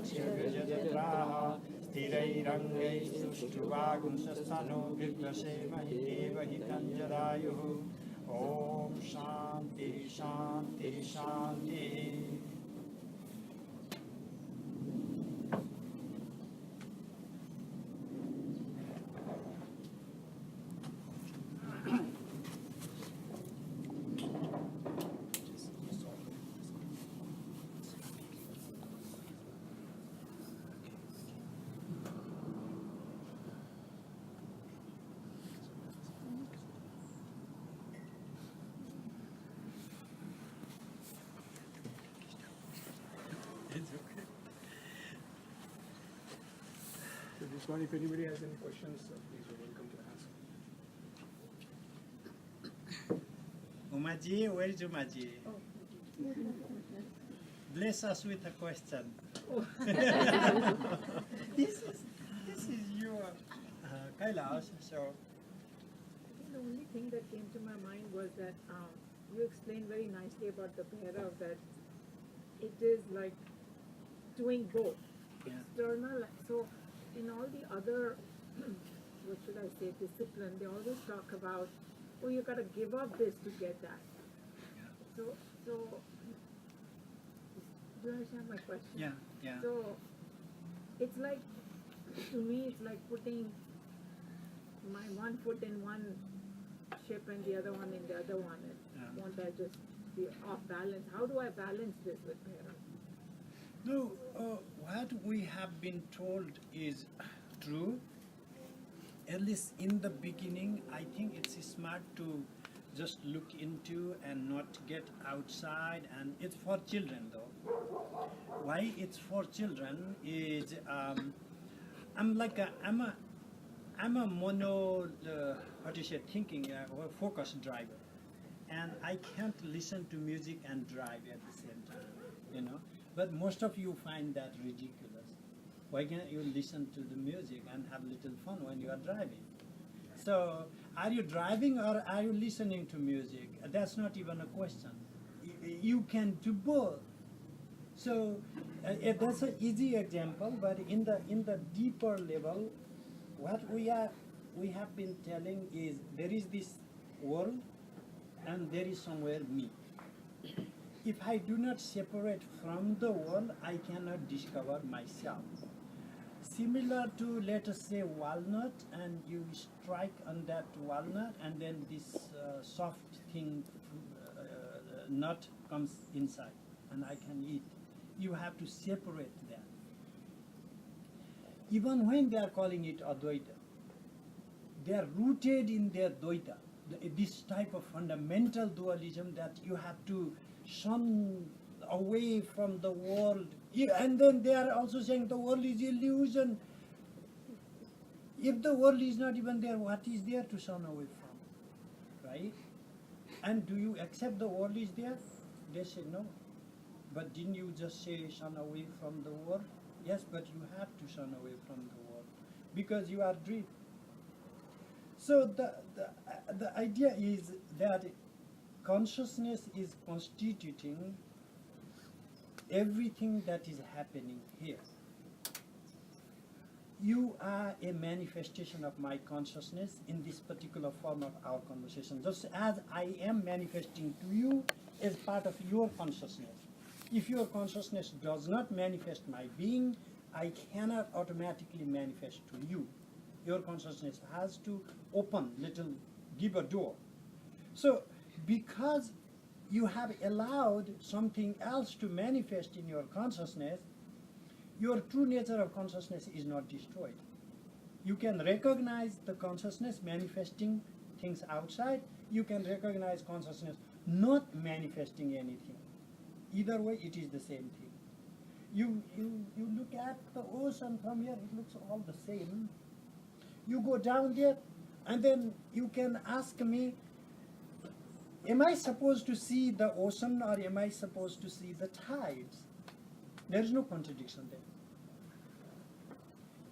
Shivyajatraha Sthirairangai Sushtuvagunsasthano Viprasemahi Devahi Kanjarayuhu. Om Shanti Shanti Shanti. So this one, if anybody has any questions, please are welcome to ask. Umaji, where is Umaji? Bless us with a question. This is your Kailash. So I think the only thing that came to my mind was that you explained very nicely about the Bhairava, that it is like doing both, external. So in all the other, what should I say, discipline, they always talk about, oh, you got to give up this to get that. So do you understand my question? Yeah. So it's like, to me, it's like putting my one foot in one ship and the other one in the other one. And won't I just be off balance? How do I balance this with Bhairava? No, what we have been told is true. At least in the beginning, I think it's smart to just look into and not get outside. And it's for children, though. Why it's for children is I'm a mono thinking or focus driver, and I can't listen to music and drive at the same time, But most of you find that ridiculous. Why can't you listen to the music and have little fun when you are driving? So, are you driving or are you listening to music? That's not even a question. You can do both. So, that's an easy example, but in the deeper level, what we have been telling is there is this world and there is somewhere me. If I do not separate from the world, I cannot discover myself. Similar to, let us say, walnut, and you strike on that walnut, and then this soft thing, nut comes inside, and I can eat. You have to separate them. Even when they are calling it Advaita, they are rooted in their Dvaita, this type of fundamental dualism that you have to shun away from the world. And then they are also saying the world is illusion. If the world is not even there, what is there to shun away from? Right? And do you accept the world is there? They say no. But didn't you just say shun away from the world? Yes, but you have to shun away from the world because you are dream. So the idea is that consciousness is constituting everything that is happening here. You are a manifestation of my consciousness in this particular form of our conversation, just as I am manifesting to you as part of your consciousness. If your consciousness does not manifest my being, I cannot automatically manifest to you. Your consciousness has to open, give a door. So, because you have allowed something else to manifest in your consciousness, your true nature of consciousness is not destroyed. You can recognize the consciousness manifesting things outside. You can recognize consciousness not manifesting anything. Either way, it is the same thing. You look at the ocean from here, it looks all the same. You go down there, and then you can ask me, am I supposed to see the ocean or am I supposed to see the tides? There is no contradiction there.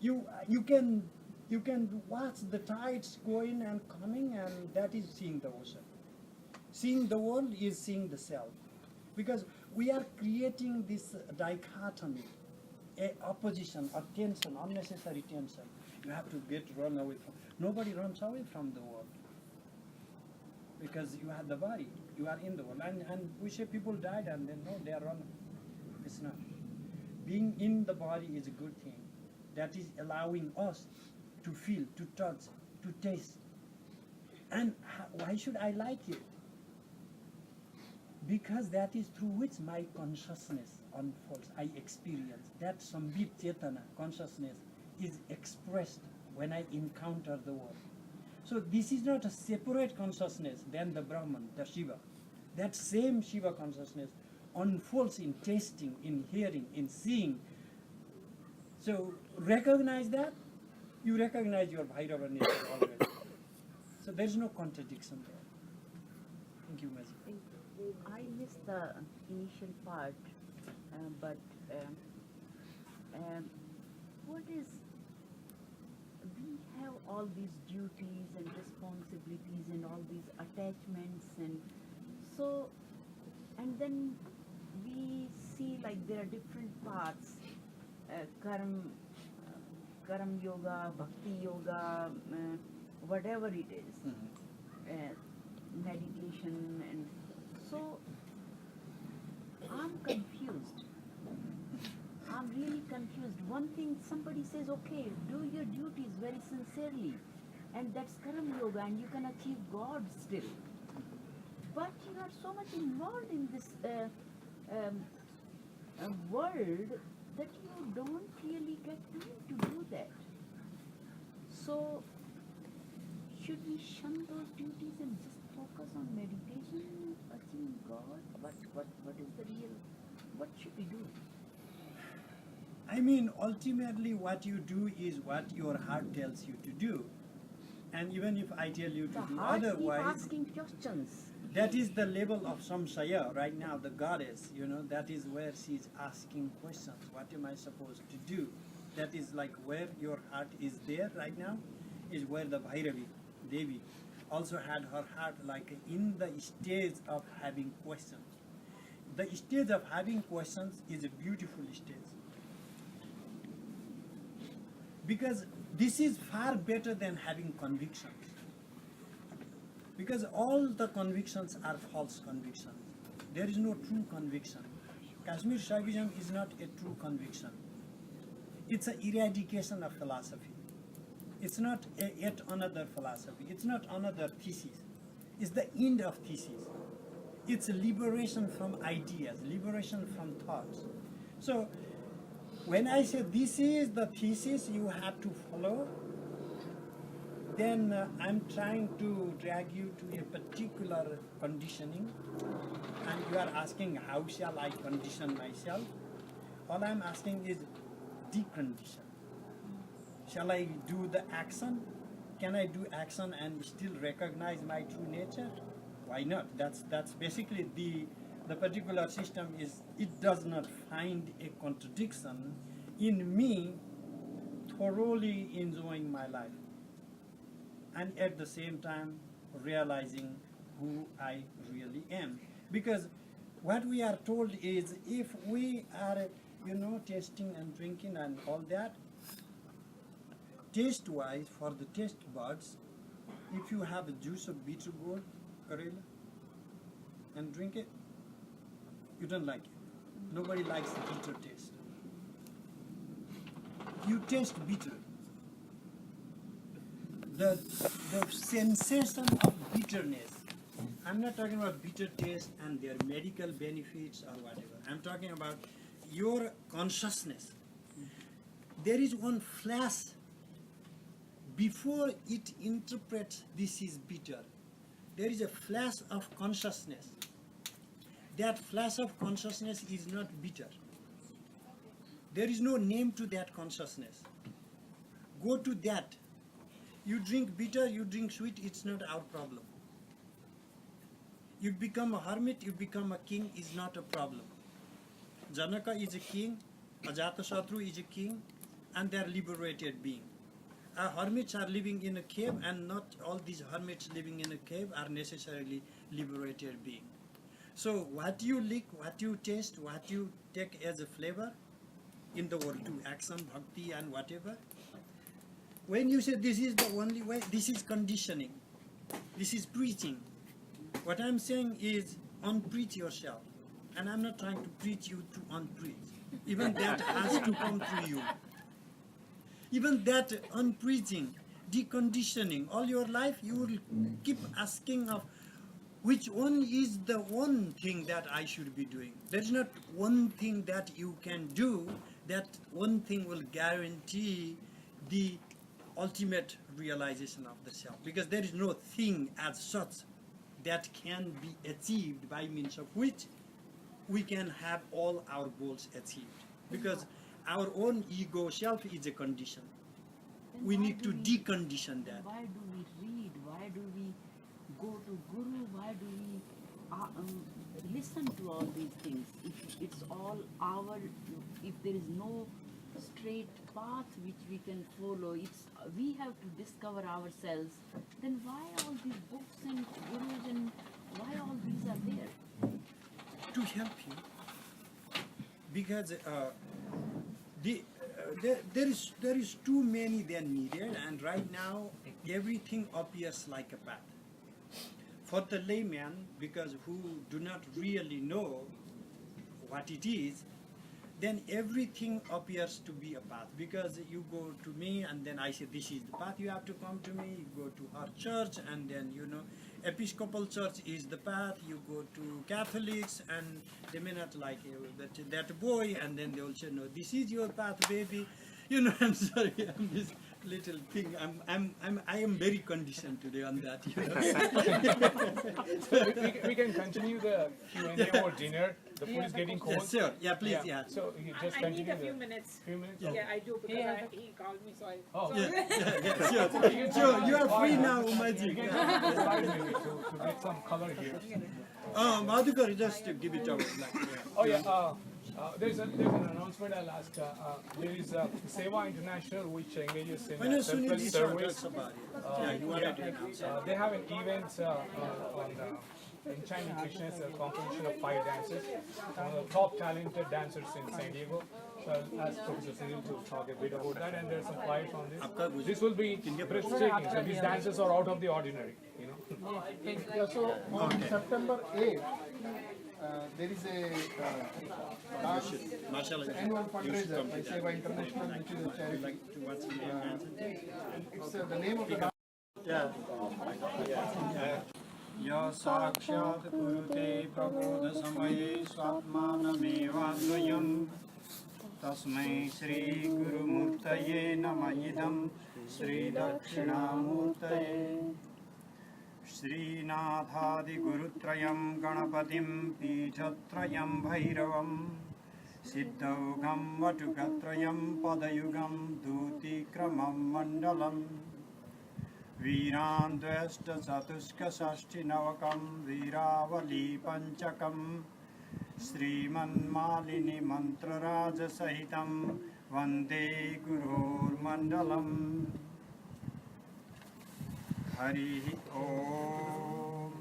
You can watch the tides going and coming, and that is seeing the ocean. Seeing the world is seeing the self. Because we are creating this dichotomy. a opposition or tension, unnecessary tension, you have to run away from. Nobody runs away from the world because you have the body, you are in the world. And we say people died and then no, they are running. It's not. Being in the body is a good thing. That is allowing us to feel, to touch, to taste. And why should I like it? Because that is through which my consciousness unfolds. I experience that Sambit Chetana consciousness is expressed when I encounter the world. So this is not a separate consciousness than the Brahman, the Shiva. That same Shiva consciousness unfolds in tasting, in hearing, in seeing. So recognize that, you recognize your Bhairava nature already. So there is no contradiction there. Thank you, Mazi. I missed the initial part, but what is, we have all these duties and responsibilities and all these attachments, and so, and then we see like there are different paths, karam yoga, bhakti yoga, whatever it is, meditation, and so I'm confused. I'm really confused. One thing, somebody says, okay, do your duties very sincerely, and that's karam yoga, and you can achieve God still. But you are so much involved in this world that you don't really get time to do that. So, should we shun those duties and just focus on meditation, achieving God? What is the real, what should we do? I mean, ultimately what you do is what your heart tells you to do. And even if I tell you to do otherwise, asking questions. that is the level of samsaya right now, the goddess, that is where she's asking questions. What am I supposed to do? That is like where your heart is there right now, is where the Bhairavi, Devi, also had her heart like in the stage of having questions. The stage of having questions is a beautiful stage. Because this is far better than having convictions. Because all the convictions are false convictions. There is no true conviction. Kashmir Shavism is not a true conviction. It's an eradication of philosophy. It's not yet another philosophy. It's not another thesis. It's the end of thesis. It's a liberation from ideas, liberation from thoughts. So when I say this is the thesis you have to follow, then I'm trying to drag you to a particular conditioning, and you are asking how shall I condition myself? All I'm asking is decondition. Shall I do the action? Can I do action and still recognize my true nature? Why not? That's basically the particular system is, it does not find a contradiction in me thoroughly enjoying my life and at the same time realizing who I really am. Because what we are told is if we are, tasting and drinking and all that, taste-wise, for the taste buds, if you have a juice of bitter gourd, Karela, and drink it, you don't like it. Nobody likes the bitter taste. You taste bitter. The sensation of bitterness, I'm not talking about bitter taste and their medical benefits or whatever. I'm talking about your consciousness. There is one flash before it interprets this is bitter. There is a flash of consciousness. That flash of consciousness is not bitter. There is no name to that consciousness. Go to that. You drink bitter, you drink sweet, it's not our problem. You become a hermit, you become a king, is not a problem. Janaka is a king, Ajatasatru is a king, and they are liberated beings. Hermits are living in a cave, and not all these hermits living in a cave are necessarily liberated beings. So what you lick, what you taste, what you take as a flavor in the world too, action, bhakti and whatever. When you say this is the only way, this is conditioning. This is preaching. What I'm saying is unpreach yourself. And I'm not trying to preach you to unpreach. Even that has to come through you. Even that unpreaching, deconditioning, all your life you will keep asking of which one is the one thing that I should be doing. There's not one thing that you can do, that one thing will guarantee the ultimate realization of the self. Because there is no thing as such that can be achieved by means of which we can have all our goals achieved. Because our own ego self is a condition. Then We why need do to we- decondition that. Why do we read? Why do we go to Guru? Why do we listen to all these things? If it's all our, if there is no straight path which we can follow, we have to discover ourselves, then why all these books and gurus and why all these are there? To help you, because there is too many than needed, and right now everything appears like a path. For the layman, because who do not really know what it is, then everything appears to be a path. Because you go to me and then I say this is the path you have to come to me. You go to our church and then Episcopal church is the path. You go to Catholics and they may not like that boy, and then they will say no, this is your path, baby. I'm sorry, I'm this little thing. I am very conditioned today on that. We can continue the Q&A or dinner. The food is getting cold. Yes, sure. Yeah, please. Yeah. So you just I continue. need a few the- minutes. Few minutes. Yeah. Yeah, I do because Yeah. he called me, so I. Oh. Yeah, sure. You are free now, Umaji. Maybe to get some color here. Madhukar, just to give it out. Oh yeah. There's an announcement I'll ask. There is Seva International, which engages in When you soon selfless this service. about it. Yeah, you wanted to announce. They have an event in China Krishna's competition of 5 dancers. One of the top talented dancers in San Diego. So I'll ask Professor Cyril to talk a bit about that, and there's some flyers on this. This will be breathtaking. So these dancers are out of the ordinary, Yeah, so on September 8th, there is a Marshall, annual fundraiser by Seva International, which is a charity. like to what's the name? It's the name of the Yeah. Ya sakshat kurute prabodha samaye swatmanamevadvayam tasmai Sri Guru Murtaye namayidam Sri Dakshina Murtaye Sri Nathadi Gurutrayam Ganapatim Peethatrayam Bhairavam Siddhaugam Vatukatrayam Padayugam Dhutikramam Mandalam Virandvesta Chatuska Sashti Navakam Viravali Panchakam Sriman Malini Mantra Raja Sahitam Vande Gurur Mandalam Hari Om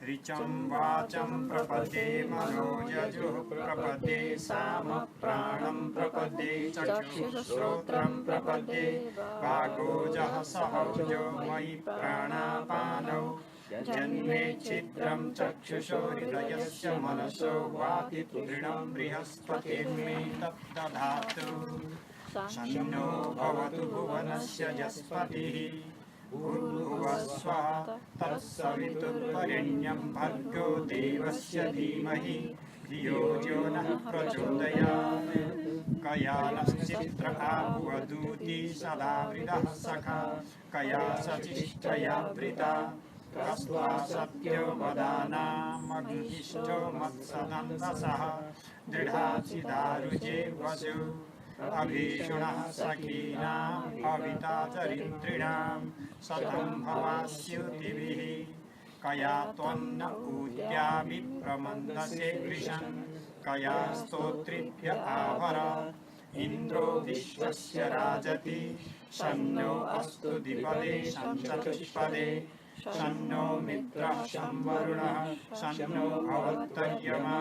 Richam Vacham Prapade Mano Yaju Prapade Sama Pranam Prapade Chakshu Shrotram Prapade Vago Jahasahojo Mai Pranapano Janme Chitram Chakshushorhidayasya Manaso Vati Tudrinam Brihaspatiर्me Taptadhatu Shanno Bhavatu Bhuvanasya Jaspatihi Bhurvasvaha Tatsaviturvarenyam Bhargo Devasya Dhimahi Dhiyo Jo Nah Prachodayat Kayalaschitra Abhuvaduti Sadavridah Sakha Kaya Sachishtraya Vrita Kastva Satyo Vadana Magishto Matsadantasaha Dridhachidaruje Vasu Abhishunah Sakina Bhavita Charitrinam Satam Bhavasyutivihi Kaya Tvanna Udya Vipramandase Krishan Kaya Stotripya Avara Indro Vishwasya Rajati Sanno Astu Dipade Sanchatushpade शन्नो मित्रः शं वरुणः शन्नो भवत्तर्यमा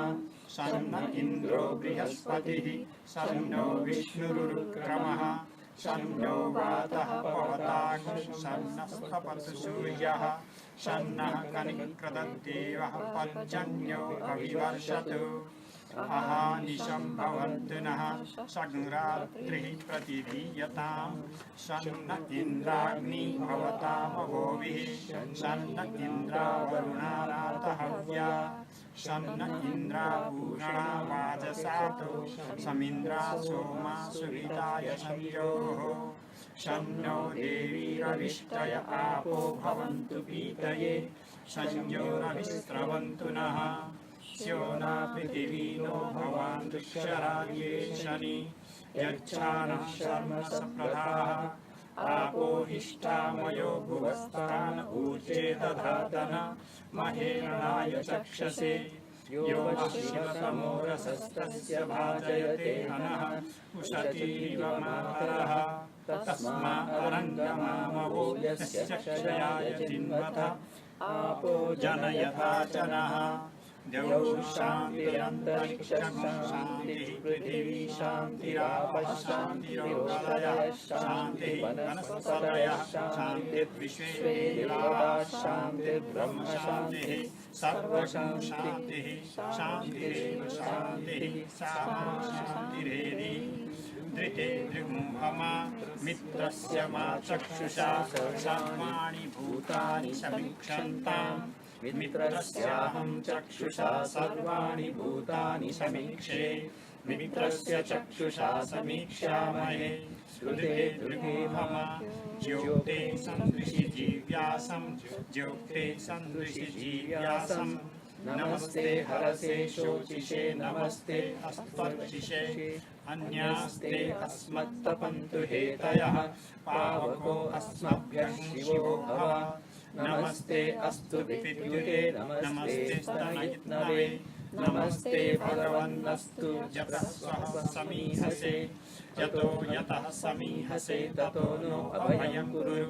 शन्न इन्द्रो बृहस्पतिः शन्नो विष्णुरुक्रमः शन्नो वातः पवताग्निः शन्नस्तपतु सूर्यः शन्नः कनिक्रदद्देवः पर्जन्यो अभिवर्षतु अहानिशं भवन्तु नः संरात्रिः प्रतिधीयताम् शन्न इन्द्राग्नि भवतामवोभिः शन्न इन्द्रावरुणारातहव्या शन्न इन्द्रापूर्णा वाजसातो समिन्द्रा सोमा सुविताय संयोः शन्नो देवीरविष्टय आपो भवन्तु पीतये संयोरविस्रवन्तु नः स्योना पृथिवी नो भवान् दुःशराये शनि यच्छानः शर्म सप्रधाः आपो हिष्ठामयो भुवस्तान् ऊर्जे दधातन महेरणाय चक्षसे यो शिवतमो रसस्तस्य भाजयते हनः उशतीरिव मातरः तस्मादरङ्गमामवो यस्य क्षयाय जिन्वथ आपो जनयथा च नः द्यौः शान्तिरन्तरिक्षं शान्तिः पृथिवी शान्तिरापः शान्तिरोषधयः शान्तिः वनस्पतयः शान्तिर्विश्वे देवाः शान्तिर्ब्रह्म शान्तिः सर्वं शान्तिः शान्तिरेव शान्तिः सामा शान्तिरेधि धृते दृग्मुहमा मित्रस्य मा चक्षुषा सर्वाणि भूतानि समीक्षन्ताम् मित्रस्याहं चक्षुषा सर्वाणि भूतानि समीक्षे मित्रस्य चक्षुषा समीक्षामहे श्रुते दृग्मुहमा ज्योते सन्दृशि जीव्यासं ज्योते सन्दृशि जीव्यासं नमस्ते हरसे शोचिषे नमस्ते अस्पर्शिषे अन्यास्ते अस्मत्तपन्तु हेतयः पावको अस्मभ्यः शिवो भव नमस्ते अस्तु विद्युते नमस्ते स्तनयित्नवे नमस्ते भगवन्नस्तु जपस्वः समीहसे यतो यतः समीहसे ततो नो अभयं कुरु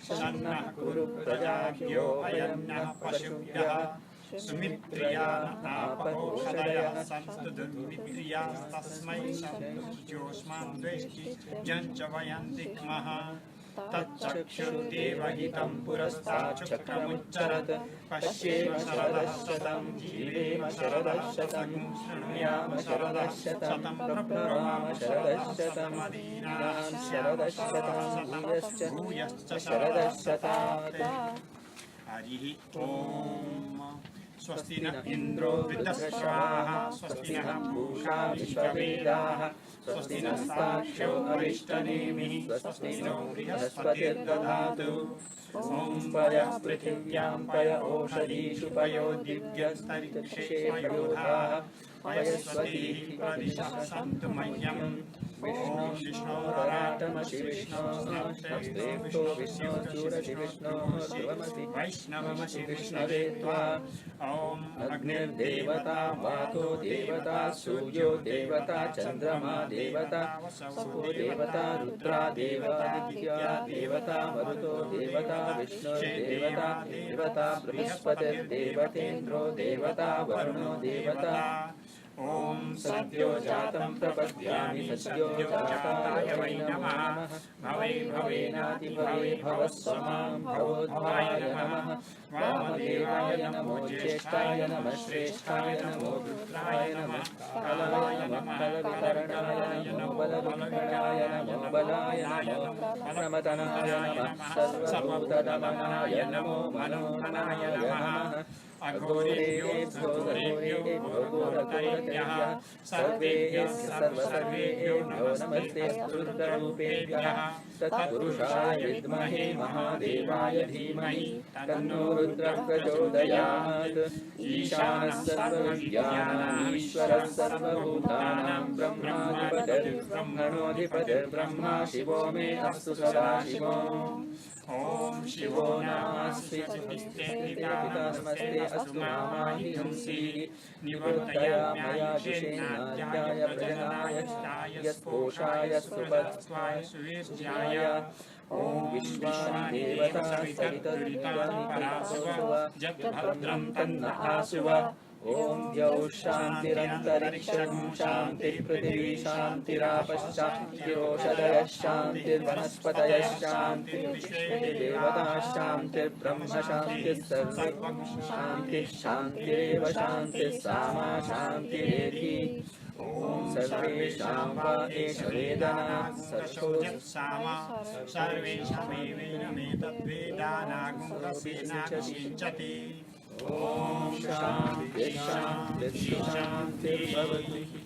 शन्नः कुरु प्रजाभ्यो अयन्नः पशुभ्यः सुमित्रिया नापौषधयः सन्तु दुर्मित्रियास्तस्मै सन्तु ज्योष्मान् द्वेष्टि जञ्च वयं दिक्मः तच्चक्षुर्देवहितं पुरस्ताच्चक्रमुच्चरत् पश्येम शरदः शतं जीवेम शरदः शतं शृणुयाम शरदः शतं प्रब्रवाम शरदः शतं मदीनां शरदः शतं भूयश्च शरदः शतात् हरिः ओम् स्वस्ति न इन्द्रो वृद्धश्रवाः स्वस्ति नः पूषा विश्ववेदाः स्वस्ति नस्ताक्ष्यो अरिष्टनेमिः स्वस्ति नो बृहस्पतिर्दधातु ॐ पयः पृथिव्यां पय ओषधीषु पयो दिव्यस्तरिक्षेमयोधाः पयस्वतीः प्रदिशः सन्तु मह्यम् ॐ विष्णोरराटमसि विष्णोस्तेभ्यो विष्णोश्चूरसि विष्णोर्ध्रुवमसि वैष्णवमसि विष्णवे त्वा ॐ अग्निर्देवता वातो देवता सूर्यो देवता चन्द्रमा देवता वसवो देवता रुद्रा देवता देवता मरुतो देवता विष्णुर्देवता देवता बृहस्पतिर्देवतेन्द्रो देवता वरुणो देवता ॐ सद्यो जातं प्रपद्यामि सद्यो जाताय वै नमः भवे भवेनातिभवे भवस्वमां भवोद्भवाय नमः वामदेवाय नमो ज्येष्ठाय नमः श्रेष्ठाय नमो रुद्राय नमः कालाय नमः कलवितरणाय नमो बलविकराय नमो बलाय नमो प्रमतनाय नमः सर्वभूतदमनाय नमो मनोमनाय नमः अघोरेभ्यो घोरतरेभ्यः सर्वेभ्यः सर्वसर्वेभ्यो नमस्ते रुद्ररूपेभ्यः तत्पुरुषाय विद्महे महादेवाय धीमहि तन्नो रुद्रः प्रचोदयात् ईशानः सर्वविद्यानाम् ईश्वरः सर्वभूतानां ब्रह्माधिपतिर्ब्रह्मणोऽधिपतिः शान्तिर्ब्रह्मा शिवो मे अस्तु सदा शिवो ॐ शिवो नास्ति पिता नमस्ते अस्तु मामाहि हंसीः निवर्तया जुषेन्नाद्याय प्रजनाय यस्पोषाय सुपत्वाय सुवेद्याय ॐ विश्वानि देवता सवितर्दुरितानि परासुव जगद्भद्रं तन्न आसुव ॐ द्यौः शान्तिरन्तरिक्षं शान्तिः पृथिवी शान्तिरापश्चान्तिरोषधयः शान्तिर्वनस्पतयः शान्तिर्विश्वे देवताः शान्तिर्ब्रह्म शान्तिः सर्वे शान्तिः शान्तिरेव शान्तिः सामा शान्तिरेधि ॐ सर्वेषां वा एष वेदना सामा सर्वेषामेवेनमेतद्वेदानागुणसेनाचिञ्चति ॐ शान्तिः शान्तिः शान्तिर्भवति